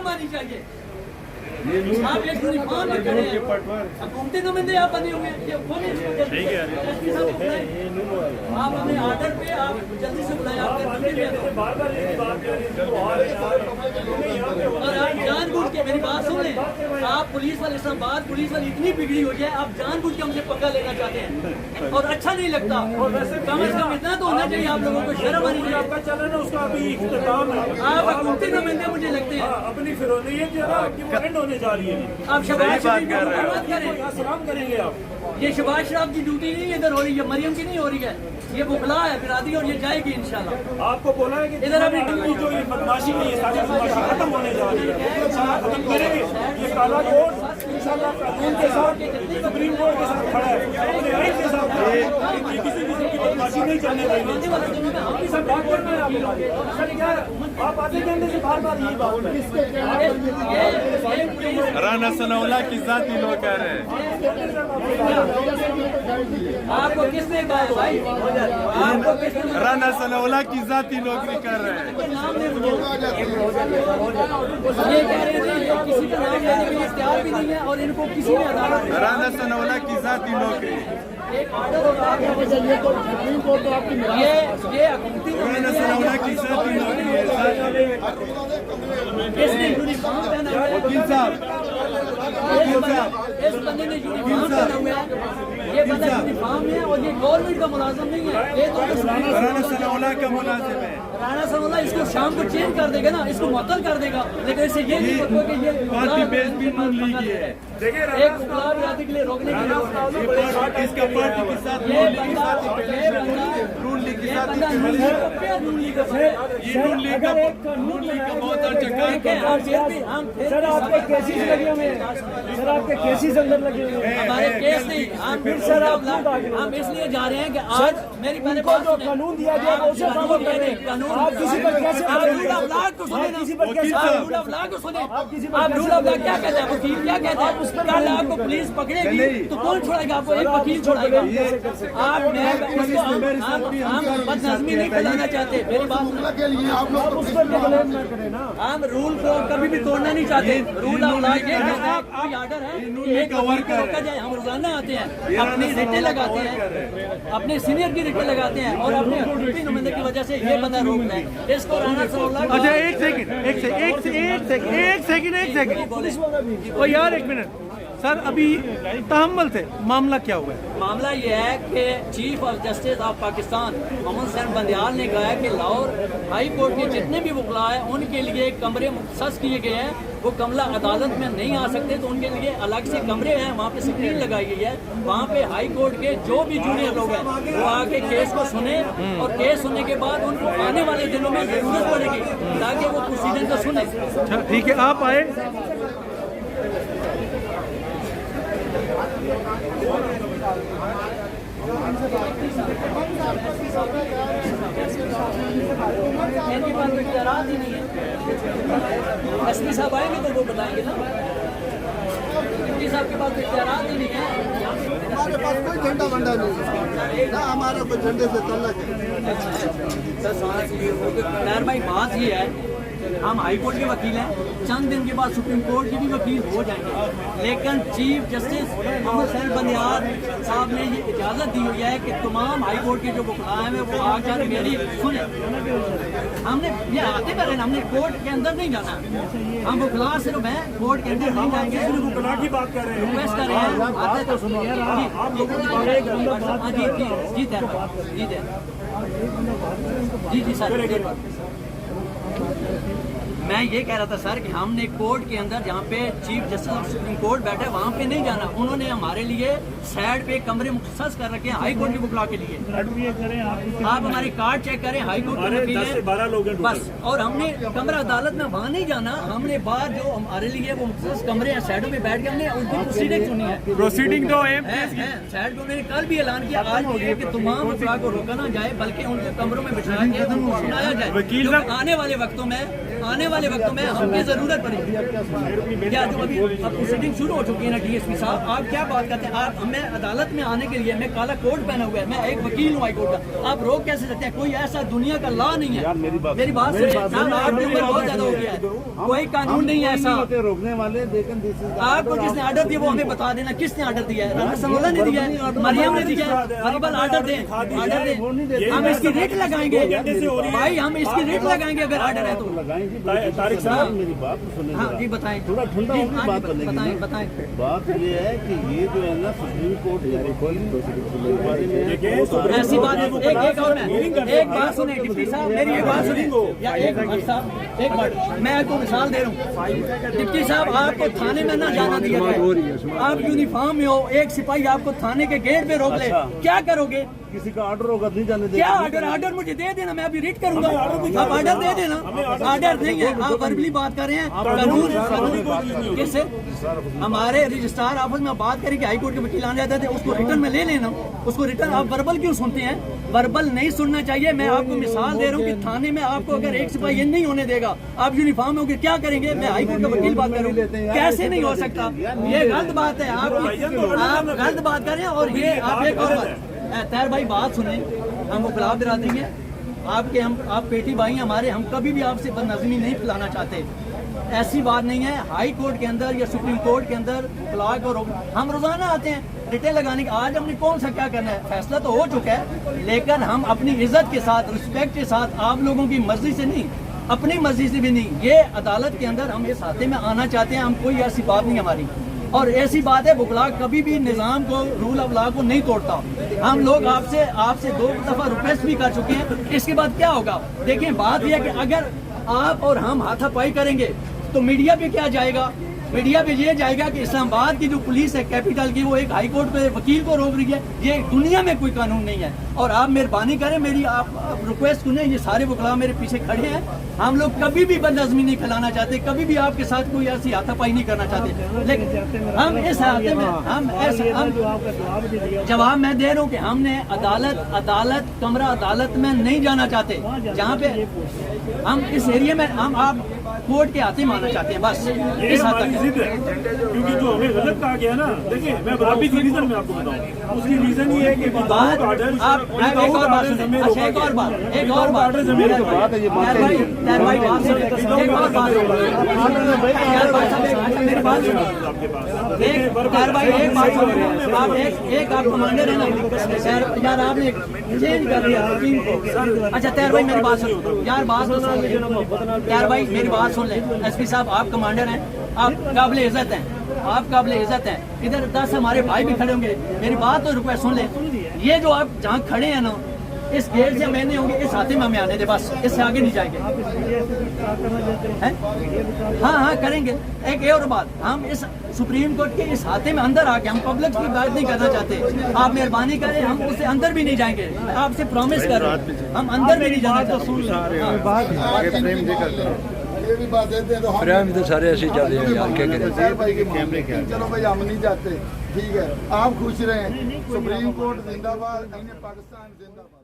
मानी चाहिए। आप एक यूनिफॉर्म में खड़े हैं, हुकूमती नुमाइंदे आप बने हुए हैं, आप अपने ऑर्डर पे आप जल्दी से बुलाए, आपके और आप जानबूझ के मेरी बात सुन लें, आप पुलिस वाले इस्लामाबाद पुलिस वाली इतनी बिगड़ी हुई है, आप जानबूझ के हमसे पंगा लेना चाहते हैं और अच्छा नहीं लगता। और वैसे कम से कम इतना तो होना चाहिए, आप लोगों को शर्म आनी चाहिए। आपका चलन है उसका अभी इख्तिताम है, आप हुकूमती नुमाइंदे मुझे लगते हैं अपनी फिरौनी है कि एंड होने जा रही है। आप शहबाज शरीफ को मत करें, सलाम करेंगे आप। ये शहबाज शरीफ की ड्यूटी नहीं इधर हो रही है, मरियम की नहीं हो रही है, ये बुखला है बिरादरी और ये जाएगी इंशाल्लाह। आपको बोला है कि इधर अभी जो ये बदमाशी नहीं है, सारी बदमाशी खत्म होने जा रही है, खत्म करेंगे। ये काला कोर्ट इंशाल्लाह कानून के साथ सुप्रीम कोर्ट के साथ खड़ा है, अपने आइन के साथ खड़ा है, किसी किस्म की बदमाशी नहीं चलने देंगे। हम सब बात करना है आपको, आप आते कहने से बार बार यही बात राना सनाउल्लाह की जाती लोग कह रहे हैं। आपको किसने कहा है भाई? आपको किसने? राना सनाउल्लाह की जाती नौकरी कर रहे हैं। ये कह रहे थे कि किसी का नाम लेने के लिए इख्तियार भी नहीं है और इनको किसी ने अदालत राना सनाउल्लाह की जाती नौकरी एक ऑर्डर होगा तो सुप्रीम कोर्ट तो आपकी ये हुकूमती राना सनाउल्लाह की जाती नौकरी है। किसने यूनिफॉर्म पहना हुआ है? वकील साहब, इस बंदे ने यूनिफॉर्म पहना हुआ है, ये बंदा यूनिफॉर्म में है और ये गवर्नमेंट का मुलाजिम नहीं है, ये तो राना सनाउल्लाह का मुलाजिम है। राणा सनाउल्लाह इसको शाम को चेंज कर देगा ना, इसको मुअत्तल कर देगा, लेकिन इससे ये नहीं होगा कि ये पार्टी बेस भी नून लीग है, एक गुलाब इरादे के लिए रोकने के लिए इसका पार्टी के साथ ये नून लीग के साथ नून लीग का बहुत अच्छा काम सर आपके केसेस लगे हुए हैं, सर आपके केसेस अंदर लगे हुए हैं। हमारे केस नहीं, हम फिर सर हम इसलिए जा रहे हैं कि आज मेरी पहले जो कानून दिया गया वो उसे फॉलो कर रहे हैं। कानून आप किसी पर कैसे रूल ऑफ लॉ को सुने, किसी पर कैसे रूल ऑफ लॉ को सुने, आप रूल ऑफ लॉ क्या कहते हैं? वकील क्या कहते हैं? उस पर कल आपको पुलिस पकड़ेगी तो कौन छोड़ेगा? आपको एक वकील छोड़ेगा। आप हम बदनज़मी नहीं फैलाना चाहते, मेरी बात के लिए आप लोग उस पर ब्लेम न करें ना। हम रूल को कभी भी तोड़ना नहीं चाहते। रूल ऑफ लॉ ये कहता है कोई ऑर्डर है कि एक वकील को रोका जाए। हम रोजाना आते हैं, अपनी रिटें लगाते हैं, अपने सीनियर की रिटें लगाते हैं और अपने हुकूमती नुमाइंदे की वजह से ये बंदा रोक रहा है। इसको राना सनाउल्लाह अच्छा एक सेकंड ओ यार एक मिनट सर, अभी तहम्मुल थे मामला क्या हुआ है? मामला ये है कि chief of justice of Pakistan Muhammad Hussain Bandial ने कहा है कि लाहौर हाई कोर्ट के जितने भी वकला हैं उनके लिए कमरे मुख्तस किए गए हैं। वो कमला अदालत में नहीं आ सकते तो उनके लिए अलग से कमरे हैं, वहाँ पे स्क्रीन लगाई गई है। वहाँ पे हाई कोर्ट के जो भी जूनियर लोग हैं वो आके केस को सुने और केस सुनने के बाद उनको आने वाले दिनों में जरूरत पड़ेगी ताकि वो प्रोसीजर को सुने। ठीक है, आप आए। इनके पास कोई इख्तियारात ही नहीं है। एसपी साहब आएंगे तो वो बताएंगे ना। एसपी साहब के पास कोई इख्तियारात ही नहीं है। हमारे पास कोई झंडा वंडा नहीं है ना, हमारा कोई झंडे से तल्लक है। सर भाई बात ये है, हम हाई कोर्ट के वकील हैं, चंद दिन के बाद सुप्रीम कोर्ट के भी वकील हो जाएंगे, लेकिन चीफ जस्टिस मोहम्मद हुसैन बंदियाल साहब ने ये इजाज़त दी हुई है कि तमाम हाई कोर्ट के जो वकला हैं वो आकर मेरी सुने। हमने ये आते कर रहे हैं, हमने कोर्ट के अंदर नहीं जाना, हम वकला सिर्फ हैं, कोर्ट के अंदर नहीं जाएंगे। वकला की बात कर रहे हैं, रिक्वेस्ट कर रहे हैं, आते तो सुनो जी सर। मैं ये कह रहा था सर कि हमने कोर्ट के अंदर जहाँ पे chief justice of supreme court बैठे वहाँ पे नहीं जाना। उन्होंने हमारे लिए साइड पे कमरे मुख्तस कर रखे हैं हाई कोर्ट के वकला के लिए। आप हमारे कार्ड चेक करें, हाई कोर्ट के वकील हैं बस, और हमने कमरा अदालत में वहाँ नहीं जाना। हमने बाहर जो हमारे लिए वो मुख्तस कमरे हैं साइडों में बैठ के हमने उनकी प्रोसीडिंग सुनी है। प्रोसीडिंग तो साइड पे उन्होंने कल भी ऐलान किया, आज भी है कि तमाम वकला को रोका ना जाए बल्कि उनके कमरों में बिठाया गया, सुनाया जाए। वकील आने वाले वक्तों में आने वाले वक्तों में हमकी जरूरत पड़ेगी। क्या जो अभी आपकी सिटिंग शुरू हो चुकी है ना डीएसपी साहब, आप क्या बात करते हैं? आप मैं अदालत में आने के लिए मैं काला कोट पहना हुआ है, मैं एक वकील हूँ हाई कोर्ट का, आप रोक कैसे सकते हैं? कोई ऐसा दुनिया का लॉ नहीं है। मेरी बात सुनिए साहब, आपके ऊपर बहुत ज्यादा हो गया है, कोई कानून नहीं है ऐसा। रोकने वाले आपको जिसने ऑर्डर दिया वो हमें बता देना किसने ऑर्डर दिया है। राना समोला ने दिया है, मरियम ने दिया है, हरिबल ऑर्डर दें, ऑर्डर दें, हम इसकी रेट लगाएंगे भाई, हम इसकी रेट लगाएंगे अगर ऑर्डर है तो। तारिक साहब मेरी बात सुनिए, हाँ जी बताएं, थोड़ा ठंडा होकर बात करने की बताएं बताएं। बात ये है कि ये जो है ना सुप्रीम कोर्ट के बारे में ऐसी बात है। एक और मैं एक बात सुने डिप्टी साहब, मेरी एक बात सुनिए या एक मिनट साहब, एक मिनट मैं आपको मिसाल दे रहा हूँ। डिप्टी साहब आपको थाने में ना जाना दिया जाए, आप यूनिफॉर्म में हो, एक सिपाही आपको थाने के गेट पे रोक ले, क्या करोगे? किसी का ऑर्डर होगा नहीं जाने क्या ऑर्डर? ऑर्डर मुझे दे देना, मैं अभी रीड करूंगा। आप ऑर्डर दे देना, ऑर्डर नहीं है, आप वर्बली बात कर रहे हैं। कानून किससे? हमारे रजिस्ट्रार ऑफिस में बात करें कि हाई कोर्ट के वकील आने जाते थे, उसको रिटर्न में ले लेना, उसको रिटर्न। आप वर्बल क्यों सुनते हैं? वर्बल नहीं सुनना चाहिए। मैं आपको मिसाल दे रहा हूँ कि थाने में आपको अगर एक सिपाही ये नहीं होने देगा, आप यूनिफॉर्म में होकर क्या करेंगे? मैं हाई कोर्ट का वकील बात करूँ, कैसे नहीं हो सकता? ये गलत बात है, आप गलत बात कर रहे हैं। और ये आप एक और बात, तैर भाई बात सुने, हम वो खिलाफ दिला देंगे आपके, हम आप पेटी भाई हमारे, हम कभी भी आपसे बदनज़मी नहीं फैलाना चाहते, ऐसी बात नहीं है। हाई कोर्ट के अंदर या सुप्रीम कोर्ट के अंदर तलाक और हम रोजाना आते हैं रिटेल लगाने के। आज हमने कौन सा क्या करना है, फैसला तो हो चुका है, लेकिन हम अपनी इज्जत के साथ, रिस्पेक्ट के साथ, आप लोगों की मर्जी से नहीं, अपनी मर्जी से भी नहीं, ये अदालत के अंदर हम इस हाथे में आना चाहते हैं। हम कोई ऐसी बात नहीं हमारी, और ऐसी बात है बुगला कभी भी निज़ाम को, रूल ऑफ लॉ को नहीं तोड़ता। हम लोग आपसे 2 दफा रिक्वेस्ट भी कर चुके हैं, इसके बाद क्या होगा? देखिए बात यह है कि अगर आप और हम हाथापाई करेंगे तो मीडिया पे क्या जाएगा? मीडिया पे ये जाएगा कि इस्लामाबाद की जो पुलिस है कैपिटल की, वो एक हाई कोर्ट पे वकील को रोक रही है। ये दुनिया में कोई कानून नहीं है। और आप मेहरबानी करें, मेरी आप रिक्वेस्ट सुने, ये सारे वकला मेरे पीछे खड़े हैं, हम लोग कभी भी बदनज़मी नहीं फैलाना चाहते, कभी भी आपके साथ कोई ऐसी हाथापाई नहीं करना चाहते, लेकिन हम इस हाथे में जवाब मैं दे रहा हूँ कि हमने अदालत कमरा अदालत में नहीं जाना चाहते, जहाँ पे हम इस एरिया में हम आप कोर्ट के हाथे मानना चाहते हैं, बस इस हद तक। क्योंकि जो हमें गलत कहा गया ना, देखिए मैं रीजन में आपको बताऊं, उसकी रीजन ये है कि बात आप एक और बात सुनिए, अच्छा एक और बात भाई एक और बात सुनिए, एक और बात मेरी बात सुनिए, एक बात सुनिए, आप एक आप कमांडर है ना यार, आपने चेंज कर दिया टीम को। अच्छा तैयार भाई मेरी बात सुनो यार, बात तो सुन ले तैयार भाई, मेरी बात सुन ले। एसपी साहब आप कमांडर हैं, आप काबिल इज्जत हैं, आप काबिल इज्जत हैं। इधर 10 हमारे भाई भी खड़े होंगे, मेरी बात तो रिक्वेस्ट सुन ले। ये जो आप जहाँ खड़े हैं ना, इस गेट से मैंने होंगे, इस हाथे में हमें आने दे, बस इससे आगे नहीं जाएंगे। हाँ करेंगे। एक और बात, हम इस सुप्रीम कोर्ट के इस हाथे में अंदर आके हम पब्लिक की बात नहीं करना चाहते। आप मेहरबानी करें, हम उससे अंदर भी नहीं जाएंगे, आपसे प्रॉमिस कर रहे हैं, हम अंदर भी नहीं जाना चाहते। ये भी बात देते हैं तो हम तो सारे ऐसे चल रहे हैं यार, क्या करें? चलो भाई हम नहीं जाते, ठीक है, आप खुश रहें। सुप्रीम कोर्ट जिंदाबाद, पाकिस्तान जिंदाबाद।